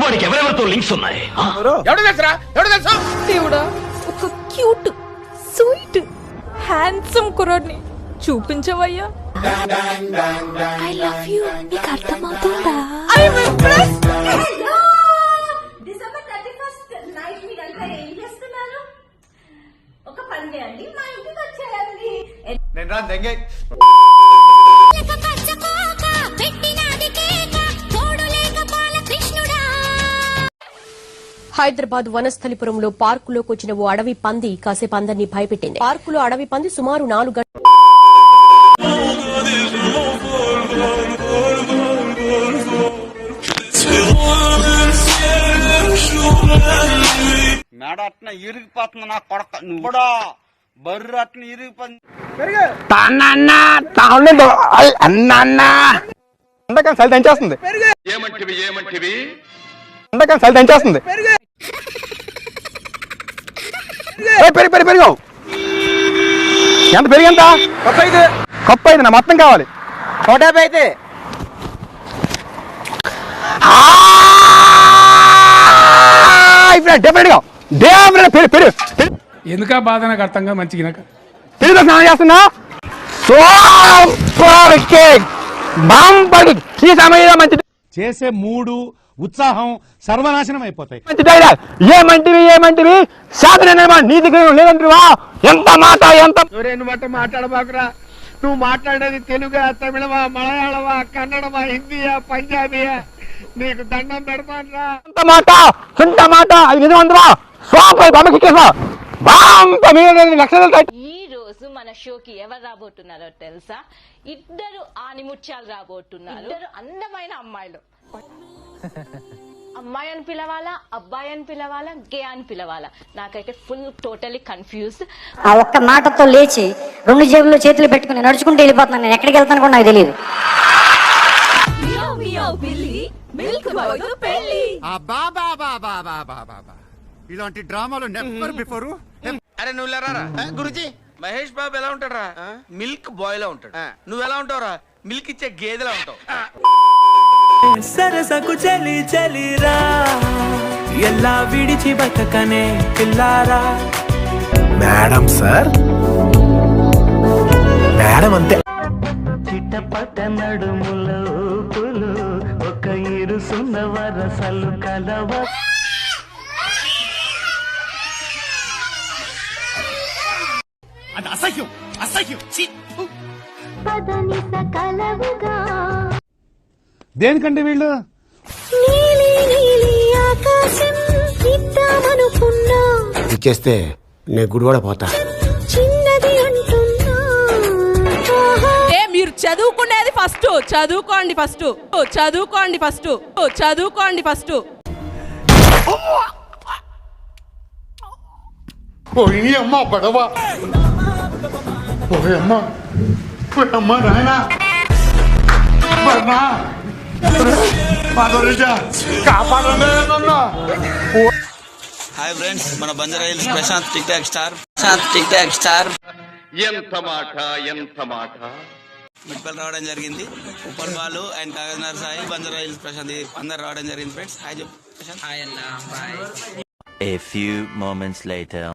వాడికి ఎవరెవరితో లింక్స్ ఉన్నాయి? దేవుడా, ఒక క్యూట్ స్వీట్ హ్యాండ్సమ్ కుర్రాడిని చూపించవయ్యా. I love you. నీకు అర్థమవుతుందా? I am impressed. December 31st night మీరంతా ఏం చేస్తున్నారు? ఒక పని చేయండి, మా ఇంటికి వచ్చేయండి. నేను రా దెంగే. హైదరాబాద్ వనస్థలిపురంలో పార్కులోకి వచ్చిన ఓ అడవి పంది కాసేపు అందరినీ భయపెట్టింది. పార్కులో అడవి పంది సుమారు 4 గంటలు మేడ అట్న ఇరిగిపోతుంది నా కొడక. నువ్వు కూడా బర్రు అట్న ఇరిగిపోతుంది. చలి దంచేస్తుంది. ఏమంటివి? చలి దంచేస్తుంది. పెరిగావు ఎంత పెరిగెంత? కప్పు అయితే నా మొత్తం కావాలి. 150 అయితే ఎందుకా బాధ నాకు అర్థంగా మంచిగా పెరుగు స్నానం చేస్తున్నా. ఈ సమయంలో మంచి చేసే మూడు ఉత్సాహం సర్వనాశనం అయిపోతాయి. మంచి డైలాగ్. ఏమంటివి సాధన నీతి లేదంటువా? ఎంత మాట మాట్లాడబాకురా. నువ్వు మాట్లాడేది తెలుగా, తమిళమా, మలయాళమా, కన్నడమా, హిందీయా, పంజాబీయా? నీకు దండం పెడతాను. ఎంత మాట సొంత మాట. అది నిజమంటవా? స్వామి బొమ్మకిసా ఈ రోజు మన షోకి ఎవరు రాబోతున్నారో తెలుసా? ఇద్దరు ఆనిముత్యాలు రాబోతున్నారు. ఇద్దరు అందమైన అమ్మాయిలు. అమ్మాయి అని పిలవాలా, అబ్బాయి అని పిలవాలా, గే అని పిలవాలా? నాకైతే ఫుల్ టోటలీ కన్ఫ్యూజ్. ఆ ఒక్క మాటతో లేచి 2 జేబుల్లో చేతులు పెట్టుకుని నడుచుకుంటూ వెళ్ళిపోతున్నాను. నేను ఎక్కడికి వెళ్తాను కూడా నాకు తెలియదు. ఇలాంటి డ్రామాలు నెవర్ బిఫోర్. అరే నువ్వు లేరా గురుజీ? మహేష్ బాబు ఎలా ఉంటాడా? మిల్క్ బాయ్ లా ఉంటాడు. నువ్వు ఎలా ఉంటావురా? మిల్క్ ఇచ్చే గేదెలా ఉంటావు. సరసకు చలి చలిరా, ఎలా విడిచి బతకనే పిల్లారా. మేడం సార్, మేడం అంతే. చిట్టపట నడుముల ఊపులు, ఒక ఇరుసున్న వరసలు కలవ. అది అసహ్యం. దేనికంటే వీళ్ళు ఇచ్చేస్తే నేను గుడివాడ పోతా. మీరు చదువుకునేది ఫస్ట్. చదువుకోండి ఫస్ట్. అమ్మా పడవ అమ్మా నాయనా హాయ్ ఫ్రెండ్స్, మన Banjara Hills Prashanth TikTok star ఎంత మాట మిట్పల్ రావడం జరిగింది. ఉప్పల్ బాలు అండ్ కాగజ్నగర్ సాయి, బంజారా హిల్స్ ప్రశాంత్ అందరు రావడం జరిగింది. ఫ్రెండ్స్ హాయ్ చెప్పు. హాయ్ అన్న, bye. A few moments later.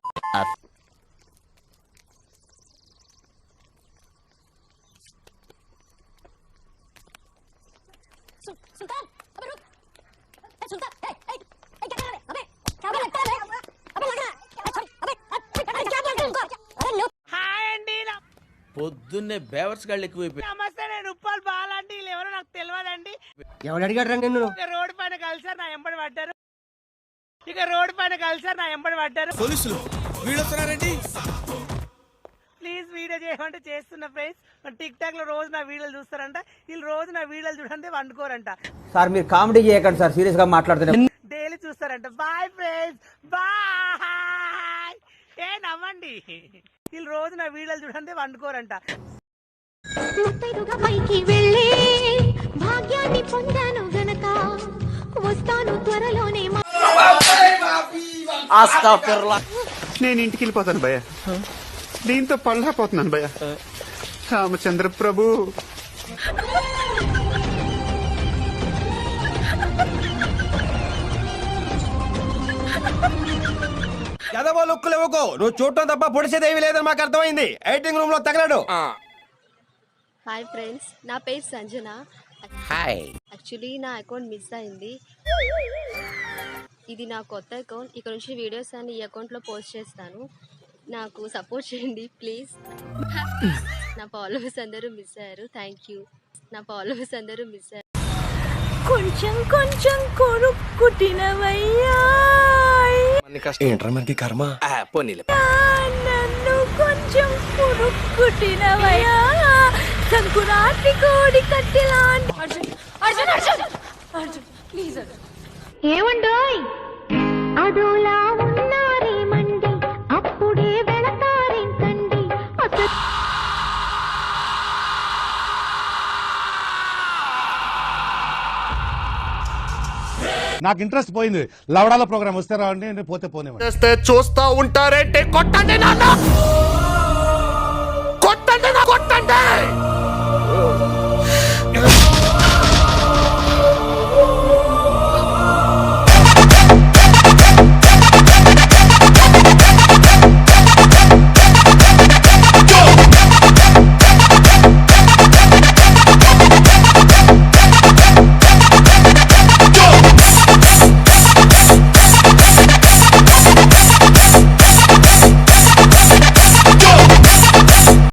పొద్దున్నే బేవర్స్ గాళ్ళు ఎక్కువైపోయి. నమస్తే, నేను ఉప్పల్ బాలండి. ఎవరో నాకు తెలియదండి. ఎవడు అడిగాడు రా నిన్ను? రోడ్డు పైన కలిసారు, నా ఎంబడి పడ్డారు. పోలీసులు వీళ్ళు వస్తున్నారండి. ప్లీజ్ వీడియో చేయమంటే చేస్తున్న ఫ్రెండ్స్. టిక్ టాక్ లో రోజు నా వీడియోలు చూస్తారంట. వీళ్ళు రోజు నా వీడియోలు చూడండి వండుకోరంట. సార్ మీరు కామెడీ చేయకండి సార్, సీరియస్ గా మాట్లాడుతున్నారు. డైలీ చూస్తారంట. Bye friends, bye. నవ్వండి. వీళ్ళు రోజు నా వీడియోలు చూడండి వండుకోరంట. పైకి వెళ్ళి భాగ్యాన్ని పొందాను గనక వస్తాను త్వరలోనే. నేను ఇంటికి వెళ్ళిపోతాను భయ్య. దీంతో పళ్ళపోతున్నాను భయ్య. రామచంద్ర ప్రభు. లుక్కులు ఇవ్వకు. నువ్వు చూడటం తప్ప పొడిసేదేవి లేదని మాకు అర్థమైంది. ఎడిటింగ్ రూమ్ లో తగలడు. హాయ్ ఫ్రెండ్స్, నా పేరు సంజన. హాయ్. యాక్చువల్లీ నా అకౌంట్ మిస్ అయింది. ఇది నా కొత్త అకౌంట్. ఇక్కడ నుంచి వీడియోస్ అన్ని ఈ అకౌంట్లో పోస్ట్ చేస్తాను. నాకు సపోర్ట్ చేయండి ప్లీజ్. నా ఫాలోవర్స్ అందరూ మిస్ అయ్యారు. Thank you. నా ఫాలోవర్స్ అందరూ మిస్ అయ్యారు. కొంచెం కొంచెం కొరుక్కు తినవయ్యా, ఏంట్రా మనకి కర్మ. పోనీలే. నన్ను కొంచెం కొరుక్కు తినవయ్యా, సంకురాత్రి కోడి కట్టిలా. అర్జున్ అర్జున్ అర్జున్ అర్జున్ ప్లీజ్ అర్జున్. ఏమండోయ్ అదోలా ఉన్నారేమండి, అప్పుడే వెళతారేంటండి. నాకు ఇంట్రెస్ట్ పోయింది. లవడాల ప్రోగ్రామ్ వస్తే రావండి, నేను పోతే పోనేవాడిని. చూస్తా ఉంటారంటే కొట్టండి నాన్న, కొట్టండి.